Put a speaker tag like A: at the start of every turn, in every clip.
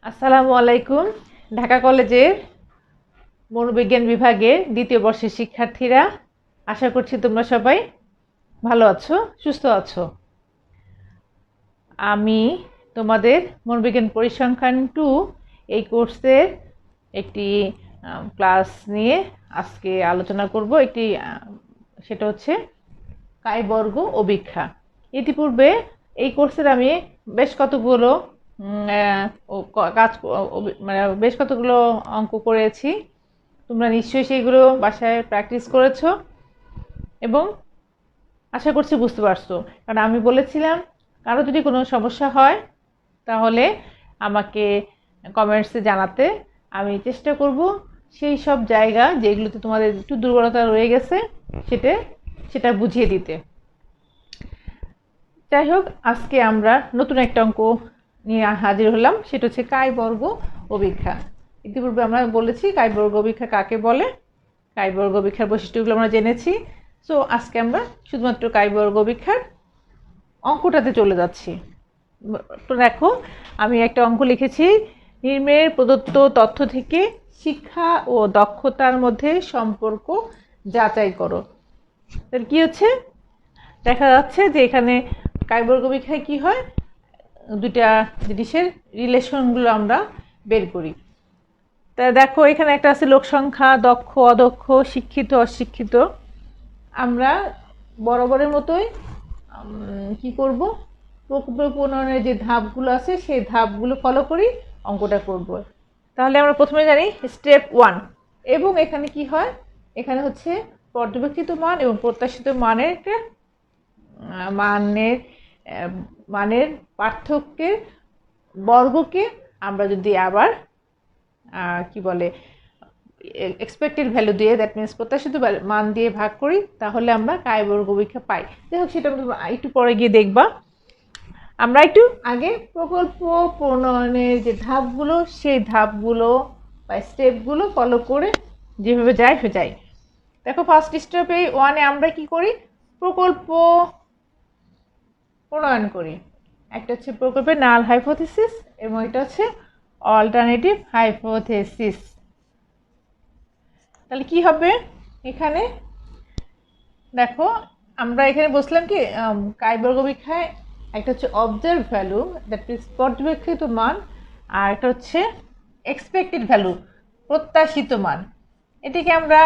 A: আসসালামু আলাইকুম। ঢাকা কলেজের মনোবিজ্ঞান বিভাগের দ্বিতীয় বর্ষের শিক্ষার্থীরা, আশা করছি তোমরা সবাই ভালো আছো, সুস্থ আছো। আমি তোমাদের মনোবিজ্ঞান পরিসংখ্যান 2 এই কোর্সের একটি ক্লাস নিয়ে আজকে আলোচনা করব। সেটা হচ্ছে কায় বর্গ অভিক্ষা। ইতিপূর্বে এই কোর্সের আমি বেশ কতগুলো মানে বেশ কতগুলো অঙ্ক করেছি। তোমরা নিশ্চয়ই সেইগুলো বাসায় প্র্যাকটিস করেছো এবং আশা করছি বুঝতে পারছো। কারণ আমি বলেছিলাম কারো যদি কোনো সমস্যা হয় তাহলে আমাকে কমেন্টসে জানাতে। আমি চেষ্টা করব সেই সব জায়গা যেগুলোতে তোমাদের একটু দুর্বলতা রয়ে গেছে সেটা বুঝিয়ে দিতে। যাই হোক, আজকে আমরা নতুন একটা অঙ্ক নিয়ে হাজির হলাম, সেটা হচ্ছে কায় বর্গ অভিক্ষা। ইতিপূর্বে আমরা বলেছি কায় বর্গ অভিক্ষা কাকে বলে, কায় বর্গ অভিক্ষার বৈশিষ্ট্যগুলো আমরা জেনেছি। সো আজকে আমরা শুধুমাত্র কায় বর্গ অভিক্ষার অঙ্কটাতে চলে যাচ্ছি। তো দেখো, আমি একটা অঙ্ক লিখেছি, নিম্নের প্রদত্ত তথ্য থেকে শিক্ষা ও দক্ষতার মধ্যে সম্পর্ক যাচাই করো। তাহলে কি হচ্ছে, দেখা যাচ্ছে যে এখানে কায় বর্গ অভিক্ষায় কি হয়, দুটা জিনিসের রিলেশনগুলো আমরা বের করি। তা দেখো, এখানে একটা আছে লোক সংখ্যা, দক্ষ অদক্ষ, শিক্ষিত অশিক্ষিত। আমরা বরাবরের মতোই কি করব, প্রকল্প উন্নয়নের যে ধাপগুলো আছে সেই ধাপগুলো ফলো করি, অঙ্কটা করব। তাহলে আমরা প্রথমে জানি স্টেপ 1। এবং এখানে কি হয়, এখানে হচ্ছে পর্যবেক্ষিত মান এবং প্রত্যাশিত মানের একটা মানের পার্থক্যের বর্গকে আমরা যদি আবার কি বলে এক্সপেক্টেড ভ্যালু দিয়ে, দ্যাট মিনস প্রত্যাশিত মান দিয়ে ভাগ করি, তাহলে আমরা কায় বর্গ অভিক্ষা পাই। যাই হোক, সেটা একটু পরে গিয়ে দেখবা। আমরা একটু আগে প্রকল্প প্রণয়নের যে ধাপগুলো, সেই ধাপগুলো বা স্টেপগুলো ফলো করে যেভাবে যাই। দেখো, ফার্স্ট স্টেপে 1-এ আমরা কি করি, প্রকল্প প্রণয়ন করি। একটা হচ্ছে প্রকল্পের নাল হাইপোথিসিস এবং এটা হচ্ছে অল্টারনেটিভ হাইপোথিসিস। তাহলে কি হবে, এখানে দেখো আমরা এখানে বসলাম কি, কায় বর্গ অভিক্ষায় একটা হচ্ছে অবজার্ভ ভ্যালু, দ্যাট মিনস পর্যবেক্ষিত মান, আর একটা হচ্ছে এক্সপেক্টেড ভ্যালু, প্রত্যাশিত মান। এটিকে আমরা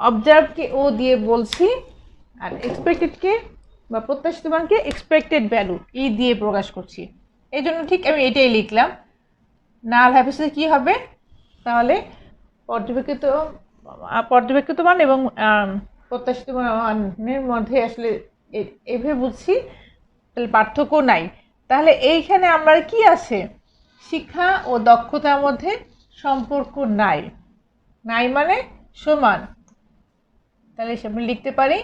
A: অবজার্ভকে ও দিয়ে বলছি, আর এক্সপেক্টেডকে বা প্রত্যাশিত মানকে এক্সপেক্টেড ভ্যালু ই দিয়ে প্রকাশ করছি। এই জন্য ঠিক আমি এটাই লিখলাম। নাল হাইপোথিসিস কি হবে, তাহলে পর্যবেক্ষিত মান এবং প্রত্যাশিত মানের মধ্যে আসলে এভাবে বুঝছি, তাহলে পার্থক্য নাই। তাহলে এইখানে আমরা কি আছে, শিক্ষা ও দক্ষতার মধ্যে সম্পর্ক নাই। নাই মানে সমান। তাহলে আমরা লিখতে পারি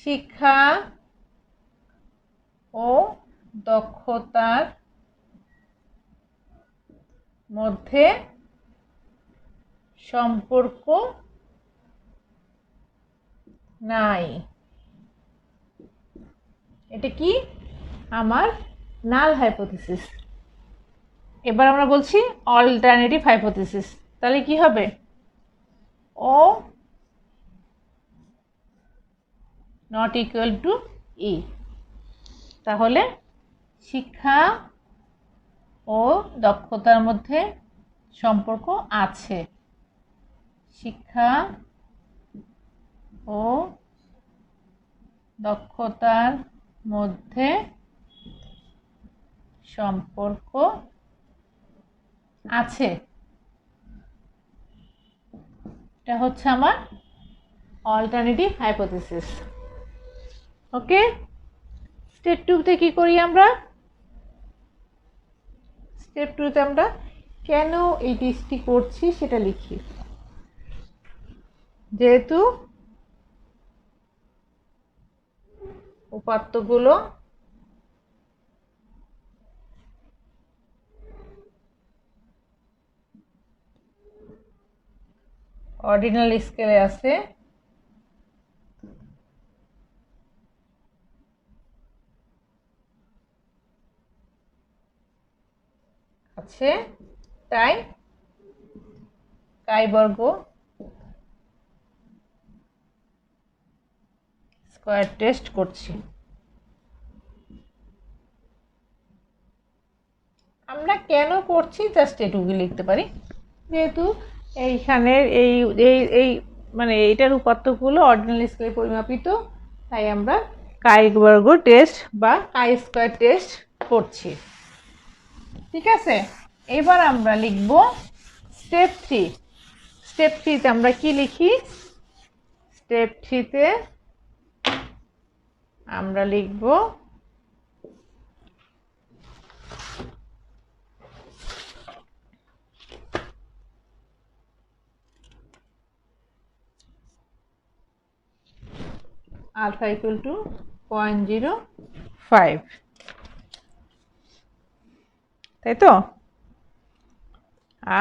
A: শিক্ষা ও দক্ষতার মধ্যে সম্পর্ক নাই। এটা কি, আমার নাল হাইপোথিসিস। এবার আমরা বলছি অল্টারনেটিভ হাইপোথিসিস। তাহলে কি হবে, ও নট ইকুয়াল টু ই। তাহলে শিক্ষা ও দক্ষতার মধ্যে সম্পর্ক আছে। শিক্ষা ও দক্ষতার মধ্যে সম্পর্ক আছে। এটা হচ্ছে আমার অল্টারনেটিভ হাইপোথিসিস। ওকে, স্টেপ 2-তে কি করি আমরা, স্টেপ 2-তে আমরা কেন এই টেস্টটি করছি সেটা লিখি। যেহেতু উপাত্তগুলো অর্ডিনাল স্কেলে আছে, তাই কাই বর্গ স্কয়ার টেস্ট করছি। আমরা কেন করছি জাস্ট এটুকু লিখতে পারি, যেহেতু এইখানের এই এই এই মানে এইটার উপাত্তগুলো অর্ডিনাল স্কেলে পরিমাপিত, তাই আমরা কাই বর্গ টেস্ট বা কাই স্কয়ার টেস্ট করছি। ঠিক আছে, এবার আমরা লিখব স্টেপ 3। স্টেপ 3-তে আমরা কি লিখি? স্টেপ 3-তে আমরা লিখব আলফা ইকুয়াল টু 0.05, তাই তো?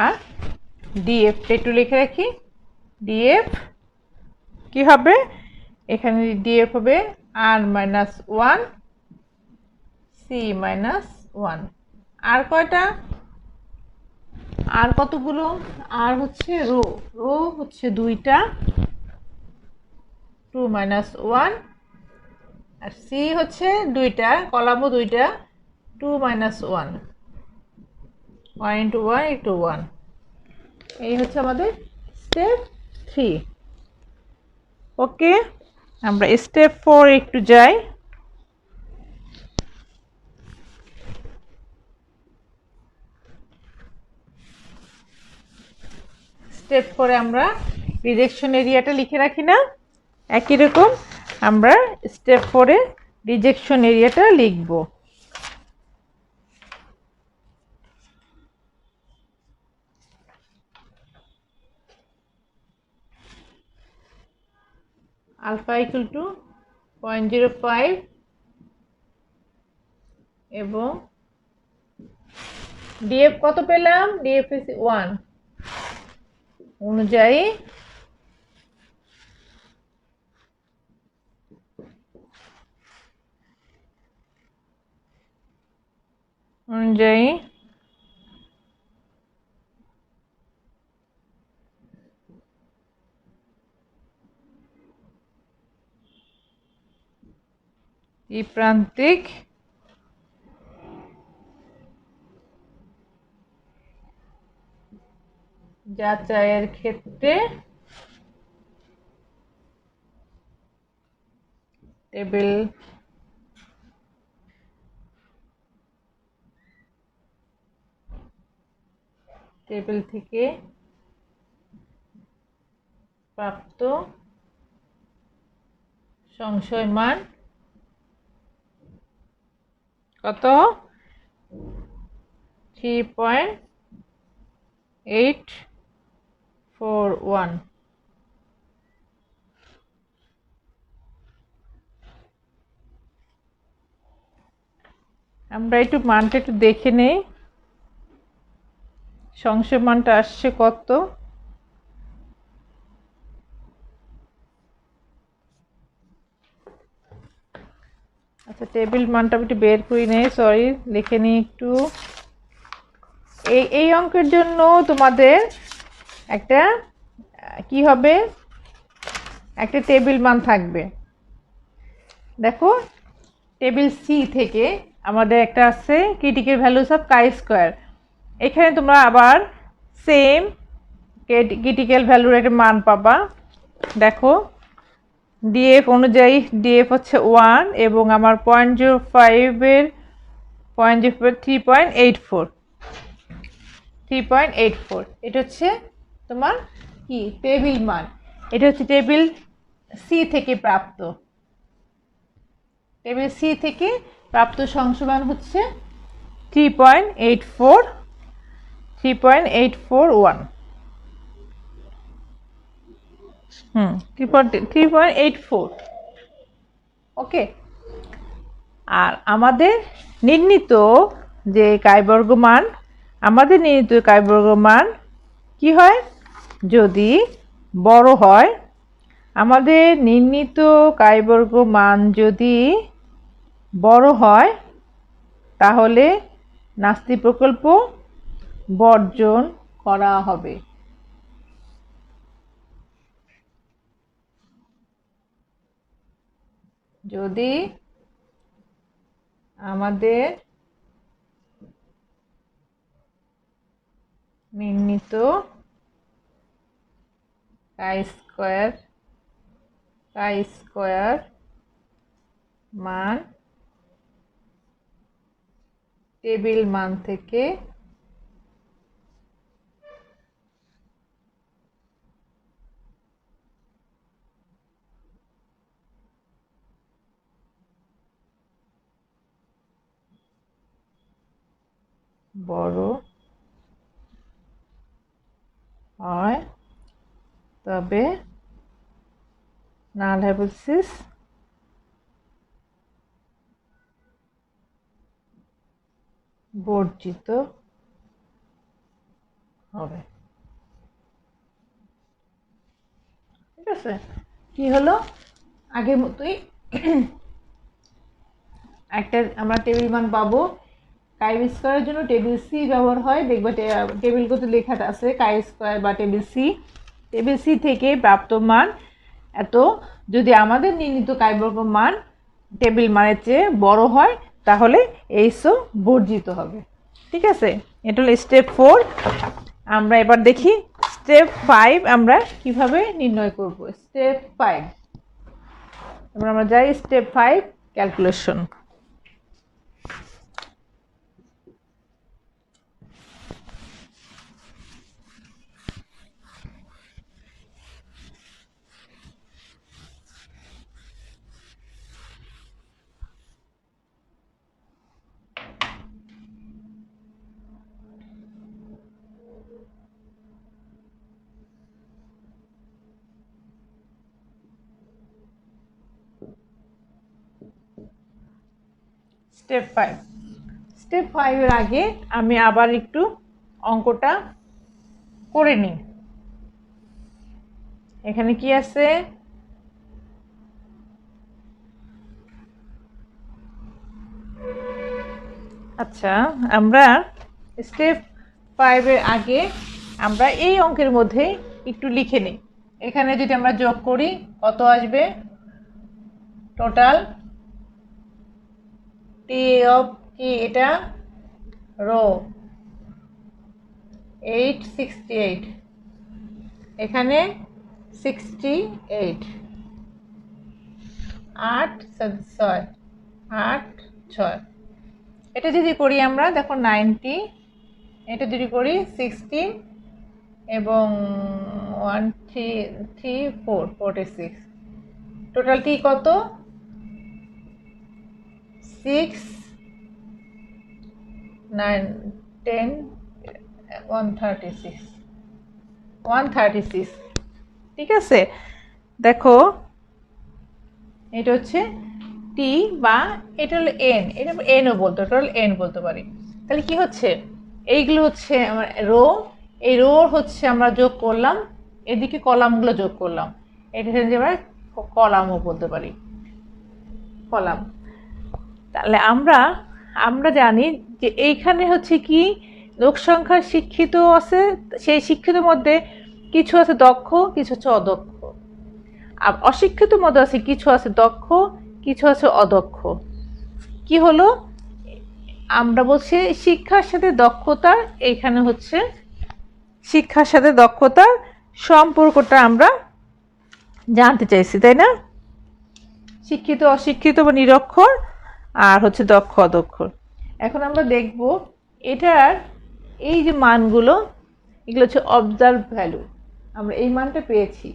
A: আর ডিএফটা একটু লিখে রাখি। ডিএফ কি হবে? এখানে ডিএফ হবে r-1 c-1। আর কয়টা? আর কতগুলো? আর হচ্ছে রো, রো হচ্ছে 2টা 2 - 1, আর সি হচ্ছে 2টা, কলামও 2টা 2 - 1, 1 into 1 into 1। এই হচ্ছে আমাদের স্টেপ 3। ওকে, আমরা স্টেপ 4 একটু যাই। স্টেপ 4-এ আমরা রিজেকশন এরিয়াটা লিখে রাখি না? একই রকম আমরা স্টেপ 4-এ রিজেকশন এরিয়াটা লিখব। আলফা ইকুয়াল টু 0.05 এবং ডিএফ কত পেলাম? ডিএফ ইজ 1 অনুযায়ী এই প্রান্তিক যাচাইয়ের ক্ষেত্রে টেবিল থেকে প্রাপ্ত সংশয় মান কত? 3.841। আমরা একটু মানটা একটু দেখে নেই, সংশয় মানটা আসছে কত? আচ্ছা, টেবিল মানটা একটু বের করি নেই, সরি, লিখে নিই একটু। এই অঙ্কের জন্য তোমাদের একটা কি হবে? একটা টেবিল মান থাকবে। দেখো, টেবিল সি থেকে আমাদের একটা আছে critical values of chi square. এখানে তোমরা আবার সেম ক্রিটিক্যাল ভ্যালুর একটা মান পাবা। দেখো, ডিএফ অনুযায়ী ডিএফ হচ্ছে 1 এবং আমার 0.05-এর 3.84। এটা হচ্ছে তোমার কি টেবিল মান। এটা হচ্ছে টেবিল সি থেকে প্রাপ্ত। টেবিল সি থেকে প্রাপ্ত সংশয় মান হচ্ছে 3.81। 3.84। ওকে, আর আমাদের নির্ণীত যে কাইবর্গ মান, কি হয়? যদি বড় হয়, আমাদের নির্ণীত কাইবর্গ মান যদি বড় হয়, তাহলে নাস্তি প্রকল্প বর্জন করা হবে। যদি আমাদের নির্ণীত কাই স্কয়ার মান টেবিল মান থেকে বড় হয় তবে নাল হাইপোথিসিস বর্জিত হবে। ঠিক আছে, কি হলো আগের মতোই একটা আমরা টেবিল মান পাবো। কাই স্কয়ারের জন্য টেবিল সি ব্যবহার হয়, দেখবে টেবিলগুলোতে লেখা আছে কাই স্কয়ার বা টেবিল সি থেকে প্রাপ্ত মান এত। যদি আমাদের নির্ণীত কাই বর্গ মান টেবিল মানের চেয়ে বড় হয় তাহলে এইসও বর্জিত হবে। ঠিক আছে, এটা হলো স্টেপ 4। আমরা এবার দেখি স্টেপ 5 আমরা কিভাবে নির্ণয় করব। স্টেপ 5, এবার আমরা যাই স্টেপ 5 ক্যালকুলেশন। স্টেপ 5 এর আগে আমি আবার একটু অঙ্কটা করে নিই। এখানে কি আছে, আচ্ছা আমরা স্টেপ 5 এর আগে আমরা এই অঙ্কের মধ্যে একটু লিখে নিই। এখানে যদি আমরা যোগ করি কত আসবে, টোটাল টি অফ কি এটা রো 868, এখানে 68, 8 6 8 6, এটা যদি করি আমরা দেখো 90, এটা যদি করি 16 এবং 1 3 3 4 46, টোটালটি কত 6 9 10 136। ঠিক আছে, দেখো এটা হচ্ছে টি বা এটা হলো এন, এটা এনও বলতে, টোটাল এন বলতে পারি। তাহলে কি হচ্ছে, এইগুলো হচ্ছে আমার রো, এই রো হচ্ছে আমরা যোগ করলাম, এদিকে কলামগুলো যোগ করলাম, এটা হচ্ছে আমরা কলামও বলতে পারি, কলাম। তাহলে আমরা জানি যে এইখানে হচ্ছে কি লোক সংখ্যা শিক্ষিত আছে, সেই শিক্ষিত মধ্যে কিছু আছে দক্ষ, কিছু আছে অদক্ষ। আর অশিক্ষিত মধ্যে আছে কিছু আছে দক্ষ, কিছু আছে অদক্ষ। কি হলো, আমরা বলছি শিক্ষার সাথে দক্ষতার, এইখানে হচ্ছে শিক্ষার সাথে দক্ষতার সম্পর্কটা আমরা জানতে চাইছি, তাই না? শিক্ষিত অশিক্ষিত বা নিরক্ষর আর হচ্ছে দক্ষ অদক্ষর। এখন আমরা দেখব এটার এই যে মানগুলো, এগুলো হচ্ছে অবজার্ভ ভ্যালু। আমরা এই মানটা পেয়েছি,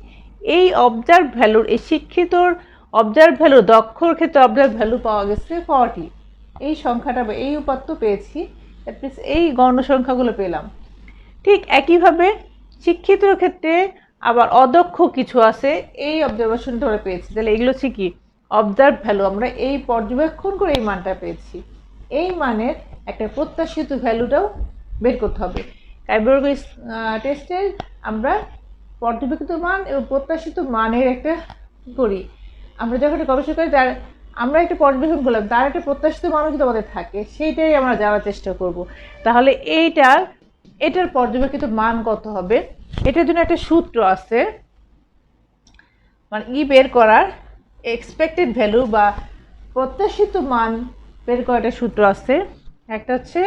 A: এই অবজার্ভ ভ্যালুর, এই শিক্ষিতর অবজার্ভ ভ্যালু, দক্ষর ক্ষেত্রে অবজার্ভ ভ্যালু পাওয়া গেছে 40। এই সংখ্যাটা বা এই উপাত্ত পেয়েছি, এই গণ সংখ্যাগুলো পেলাম। ঠিক একইভাবে শিক্ষিতর ক্ষেত্রে আবার অদক্ষ কিছু আছে, এই অবজারভেশনটা আমরা পেয়েছি। তাহলে এগুলো হচ্ছে কি অবজার্ভ ভ্যালু, আমরা এই পর্যবেক্ষণ করে এই মানটা পেয়েছি। এই মানের একটা প্রত্যাশিত ভ্যালুটাও বের করতে হবে। কাইবর্গ টেস্টের আমরা পর্যবেক্ষিত মান এবং প্রত্যাশিত মানের একটা করি। আমরা যখন একটা গবেষণা করি, তার আমরা একটা পর্যবেক্ষণ করলাম, তার একটা প্রত্যাশিত মানও যদি আমাদের থাকে, সেইটাই আমরা জানার চেষ্টা করব। তাহলে এইটার এটার পর্যবেক্ষিত মান কত হবে, এটার জন্য একটা সূত্র আছে, মানে বের করার এক্সপেক্টেড ভ্যালু বা প্রত্যাশিত মান বের করার একটা সূত্র আছে। একটা হচ্ছে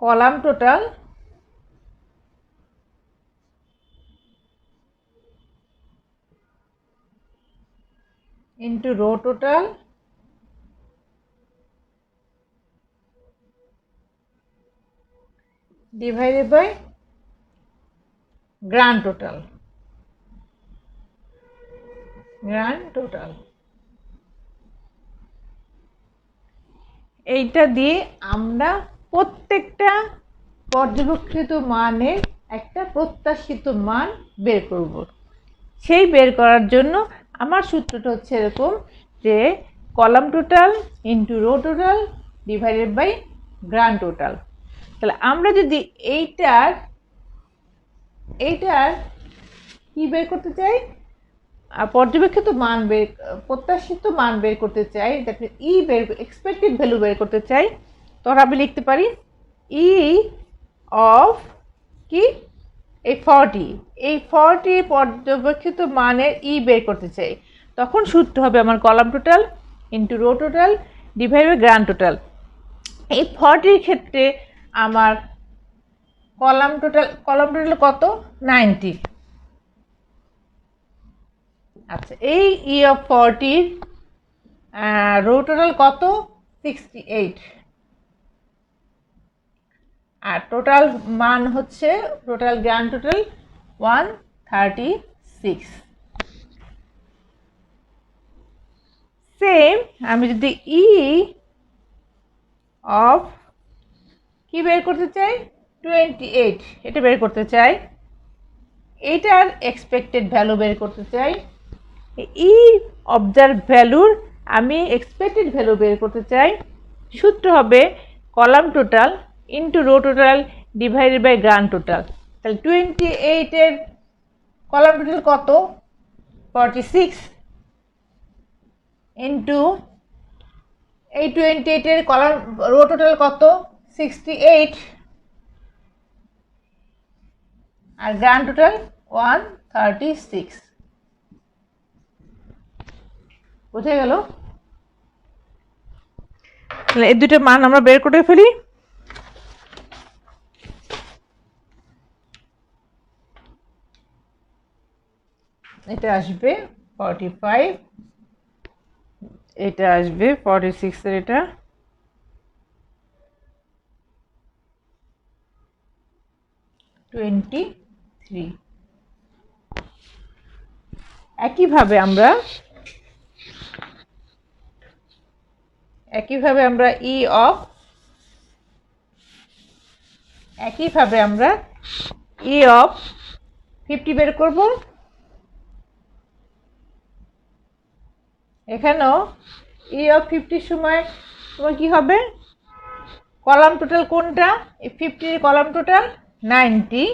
A: column total into row total divided by grand total. এইটা দিয়ে আমরা প্রত্যেকটা পর্যবেক্ষিত মানের একটা প্রত্যাশিত মান বের করব। সেই বের করার জন্য আমার সূত্রটা হচ্ছে এরকম যে column total into row total divided by grand total. তাহলে আমরা যদি এইটার কি বের করতে চাই, পর্যবেক্ষিত মান প্রত্যাশিত মান বের করতে চাই, এক্সপেক্টেড ভ্যালু বের করতে চাই, তখন আমি লিখতে পারি ই অফ কি এই 40 পর্যবেক্ষিত মানের বের করতে চাই, তখন সূত্র হবে আমার column total into row total divide by grand total. এই 40 ক্ষেত্রে আমার কলাম টোটাল কত 90। আচ্ছা, এই অফ 40 রো টোটাল কত 68, আর টোটাল মান হচ্ছে টোটাল গ্রান্ড টোটাল 136। সেম আমি যদি অফ কি বের করতে চাই 28 এটা বের করতে চাই, এটার এক্সপেক্টেড ভ্যালু বের করতে চাই, অবজার্ভ ভ্যালুর আমি এক্সপেক্টেড ভ্যালু বের করতে চাই, সূত্র হবে column total into row total divided by grand total. তাহলে 28-এর কলাম টোটাল কত 46 ইন্টু এই 28-এর কলাম রো টোটাল কত 68 আর গ্রান্ড টোটাল 136। বোঝা গেল? তাহলে এই দুটো মান আমরা বের করে ফেলি। এটা আসবে 45, এটা আসবে 46 এর এটা, একইভাবে আমরা ই অফ 50 বের করব। এখানেও ই অফ 50 সময় তোমার কি হবে, কলাম টোটাল কোনটা, এই 50 এর কলাম টোটাল 90,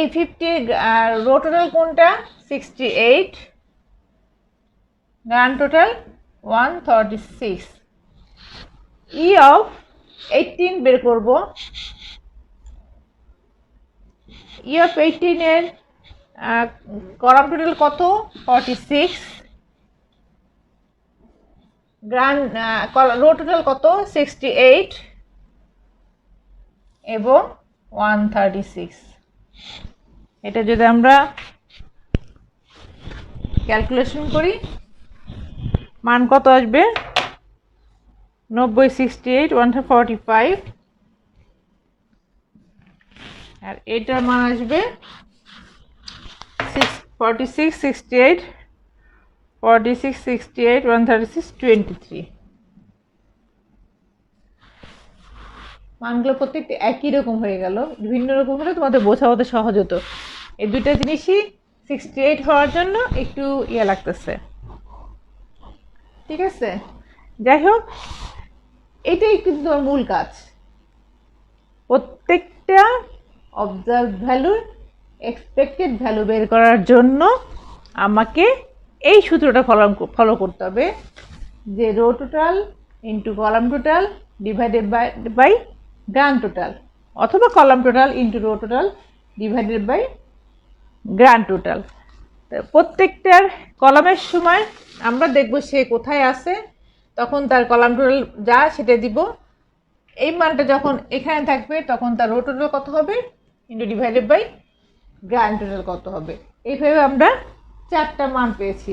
A: এই 50 রো টোটাল কোনটা 68, গ্রান্ড টোটাল 136। ই অফ 18 বের করব। ই অফ 18 এর কলাম টোটাল কত 46, গ্রান্ড রো টোটাল কত 68 এবং 136। এটা যদি আমরা ক্যালকুলেশন করি মান কত আসবে 90, 68, 145, আর এটার মান আসবে 46, 68, 136, 23। মানগুলো প্রত্যেকটা একই রকম হয়ে গেল, ভিন্ন রকম হলে তোমাদের বোঝাতে সহজ হতো। এই দুইটা জিনিসই 68 হওয়ার জন্য একটু লাগতেছে, ঠিক আছে। যাই হোক, এটাই কিন্তু তোমার মূল কাজ, প্রত্যেকটা অবজার্ভ ভ্যালুর এক্সপেক্টেড ভ্যালু বের করার জন্য আমাকে এই সূত্রটা ফলো করতে হবে যে row total into column total divided by grand total, অথবা column total into row total divided by grand total. প্রত্যেকটার কলামের সময় আমরা দেখব সে কোথায় আছে, তখন তার কলাম টোটাল যা সেটা দিব। এই মানটা যখন এখানে থাকবে তখন তার রো টোটাল কত হবে into divided by grand total কত হবে। এইভাবে আমরা 4টা মান পেয়েছি।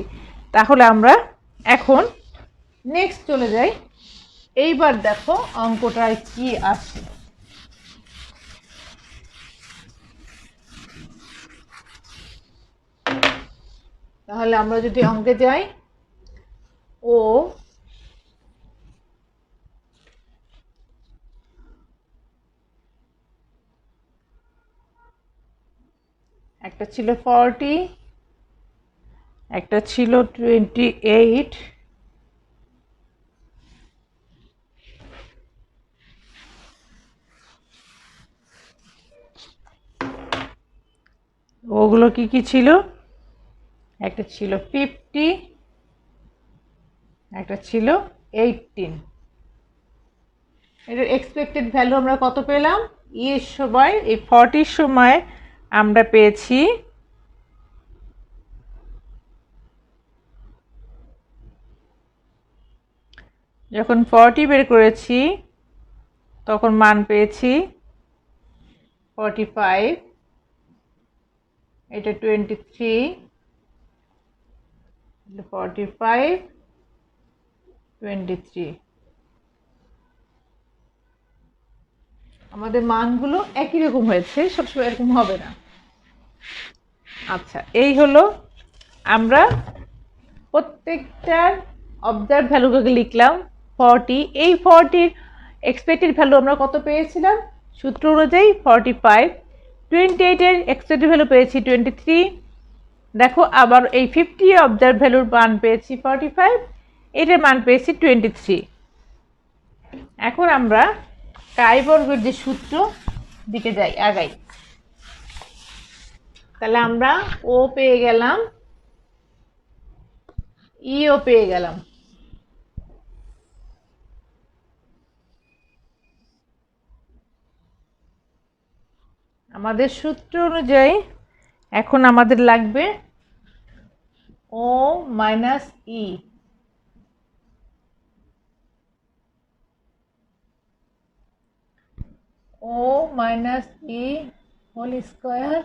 A: তাহলে আমরা এখন নেক্সট চলে যাই। এইবার দেখো অঙ্কটায় কি আছে। তাহলে আমরা যদি অঙ্কে যাই, ও একটা ছিল 40, একটা ছিল 28, ওগুলো কি কি ছিল, একটা ছিল 50, একটা ছিল 18। এটার এক্সপেক্টেড ভ্যালু আমরা কত পেলাম, এর সময় এই 40 সময় আমরা পেয়েছি যখন 40 বের করেছি তখন মান পেয়েছি 45, এটা 23, 45, 23। আমাদের মানগুলো একই রকম হয়েছে, সবসময় এরকম হবে না। আচ্ছা, এই হলো আমরা প্রত্যেকটার অবজার্ভ ভ্যালুগুলোকে লিখলাম। 40, এই 40-র এক্সপেক্টেড ভ্যালু আমরা কত পেয়েছিলাম, সূত্র অনুযায়ী 45। 28-এর এক্সপেক্টেড ভ্যালু পেয়েছি 23। দেখো আবার এই 50 অবজার্ভ ভ্যালুর মান পেয়েছি 45, এটার মান পেয়েছি 23। এখন আমরা কাই বর্গের যে সূত্র দিকে যাই, আগাই। তাহলে আমরা ও পেয়ে গেলাম, ইও পেয়ে গেলাম। আমাদের সূত্র অনুযায়ী এখন আমাদের লাগবে O minus E. O minus E whole square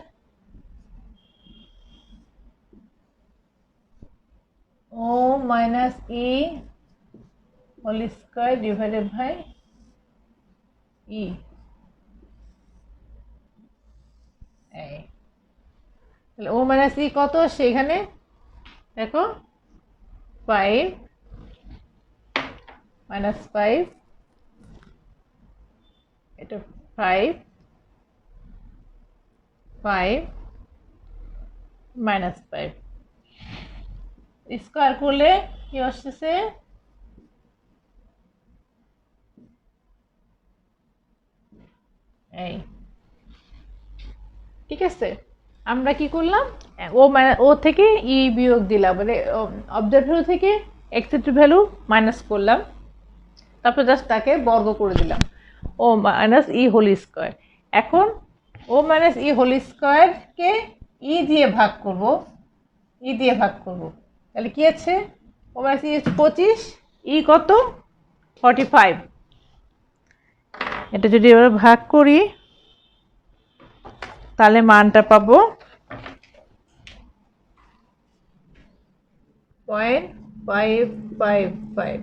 A: O minus E whole square divided by E. তাহলে ও মাইনাস ই কত আসছে এখানে, দেখো 5 মাইনাস 5, এটা 5, 5 মাইনাস 5 স্কোয়ার করলে কি আসতেছে, এই। ঠিক আছে, আমরা কি করলাম, ও মানে ও থেকে ই বিয়োগ দিলাম, মানে অবজার্ভ ভ্যালু থেকে এক্সপেক্টেড ভ্যালু মাইনাস করলাম, তারপর জাস্ট তাকে বর্গ করে দিলাম, ও মাইনাস ই হোল স্কোয়ার। এখন ও মাইনাস ই হোল স্কোয়ারকে ই দিয়ে ভাগ করব, ই দিয়ে ভাগ করব। তাহলে কি আছে, ও মাইনাস ই হচ্ছে 25, ই কত 45। এটা যদি এবার ভাগ করি তাহলে মানটা পাবো 0.555,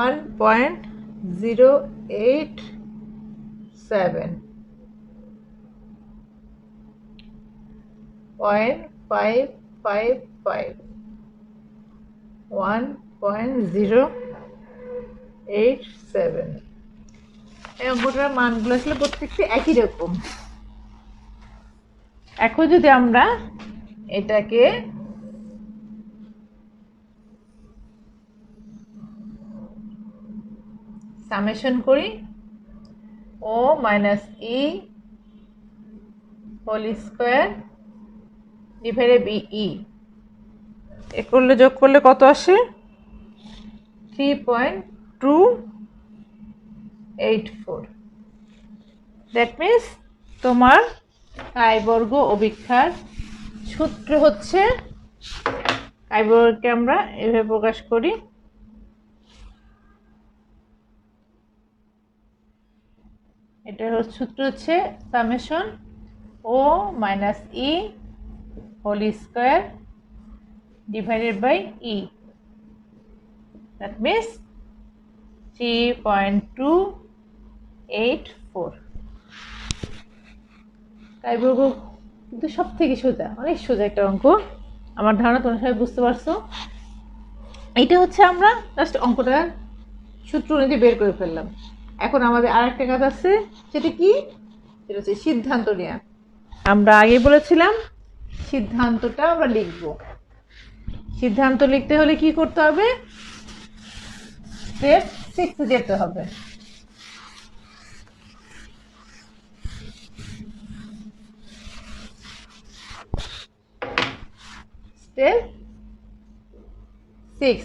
A: 1.087, 0.555, 1.087। এই অঙ্কটার মানগুলো আসলে প্রত্যেকটি একই রকম। এখন যদি আমরা এটাকে সামেশন করি, O minus E whole square divided by E, এ করলে যোগ করলে কত আসে, 3.284। দ্যাট মিনস তোমার কাই বর্গ অভিক্ষার সূত্র হচ্ছে, কাই বর্গকে আমরা এভাবে প্রকাশ করি, এটার সূত্র হচ্ছে summation O minus E whole square divided by E. That means 3.284। Chi বর্গ কিন্তু সব থেকে সোজা, অনেক সোজা একটা অঙ্ক। আমার ধারণা তোমরা সবাই বুঝতে পারছো। এইটা হচ্ছে আমরা জাস্ট অঙ্কটা সূত্র অনুযায়ী বের করে ফেললাম। এখন আমাদের আরেকটা কাজ আছে, সেটা কি? সেটা হচ্ছে সিদ্ধান্ত নেওয়া। আমরা আগে বলেছিলাম সিদ্ধান্তটা আমরা লিখব। সিদ্ধান্ত লিখতে হলে কি করতে হবে? স্টেপ 6 যেতে হবে। স্টেপ 6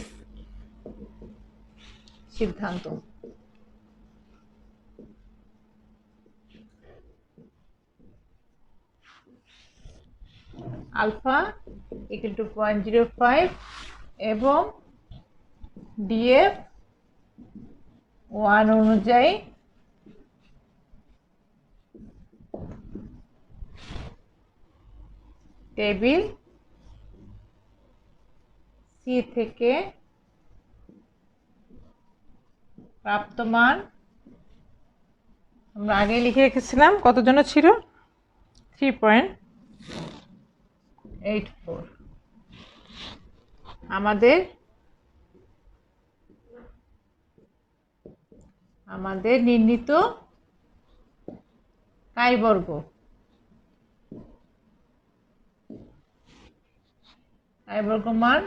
A: সিদ্ধান্ত। আলফা ইকুয়াল টু 0.05 এবং ডিএফ 1 অনুযায়ী টেবিল সি থেকে প্রাপ্ত মান আমরা আগে লিখে রেখেছিলাম, কত জন ছিল? 3.84। আমাদের নির্ণীত কাই বর্গ, কাই বর্গ মান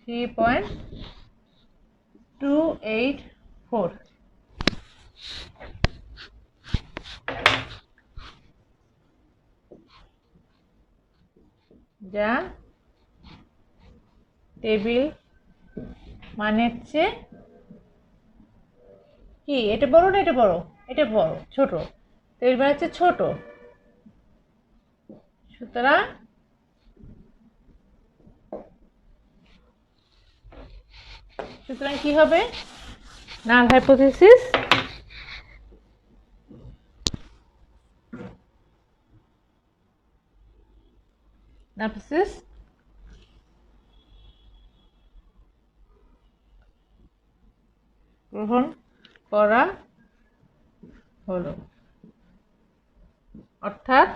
A: 3.284। যা টেবিল মানে হচ্ছে কি, এটা বড় না এটা বড়? এটা বড়, ছোট টেবিল মানে হচ্ছে ছোট। সুতরাং কি হবে? নাল হাইপোথিসিস গ্রহণ করা হলো। অর্থাৎ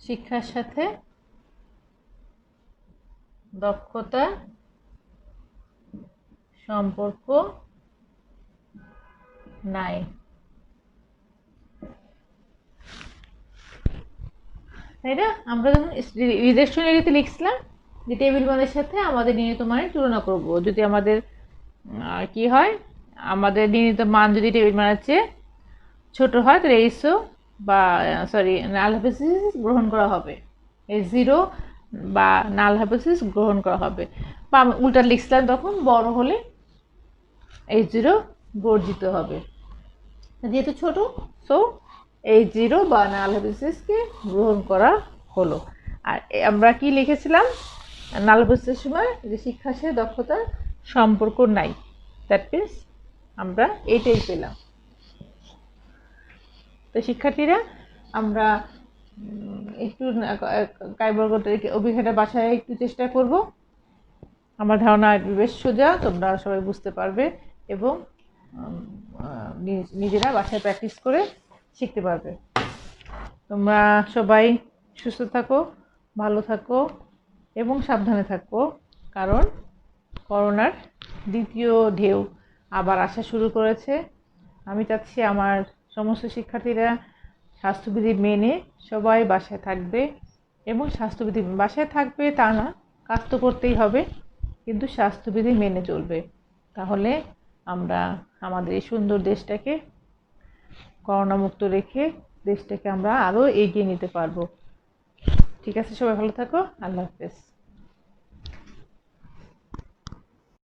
A: শিক্ষার সাথে দক্ষতা সম্পর্ক নাই। তাই না? আমরা যখন রিডাকশনারিতে লিখছিলাম যে টেবিল মানের সাথে আমাদের নির্ণীত মানের তুলনা করব, যদি আমাদের কি হয়, আমাদের নির্ণীত মান যদি টেবিল মানের চেয়ে ছোট হয় তাহলে এইসো বা নাল হাইপোথিসিস গ্রহণ করা হবে, এই জিরো বা নাল হাইপোথিসিস গ্রহণ করা হবে। বা আমি উল্টা লিখছিলাম, তখন বড় হলে এই জিরো বর্জিত হবে। যেহেতু ছোট, সো এই জিরো বা নাল হাইপোথিসিসকে গ্রহণ করা হলো। আর আমরা কি লিখেছিলাম নাল হাইপোথিসিসের সময়? যে শিক্ষার সাথে দক্ষতার সম্পর্ক নাই। দ্যাট মিনস আমরা এইটাই পেলাম। তো শিক্ষার্থীরা, আমরা একটু কাই বর্গটা অভিজ্ঞতা বাসায় একটু চেষ্টা করব। আমার ধারণা বেশ সোজা, তোমরা সবাই বুঝতে পারবে এবং নিজেরা বাসায় প্র্যাকটিস করে শিখতে পারবে। তোমরা সবাই সুস্থ থাকো, ভালো থাকো এবং সাবধানে থাকো, কারণ করোনার দ্বিতীয় ঢেউ আবার আসা শুরু করেছে। আমি চাচ্ছি আমার সমস্ত শিক্ষার্থীরা স্বাস্থ্যবিধি মেনে সবাই বাসায় থাকবে। এবং স্বাস্থ্যবিধি বাসায় থাকবে তা না, কাজ তো করতেই হবে, কিন্তু স্বাস্থ্যবিধি মেনে চলবে। তাহলে আমরা আমাদের এই সুন্দর দেশটাকে করোনা মুক্ত রেখে দেশটাকে আমরা আরও এগিয়ে নিতে পারবো। ঠিক আছে, সবাই ভালো থাকো। আল্লাহ হাফেজ।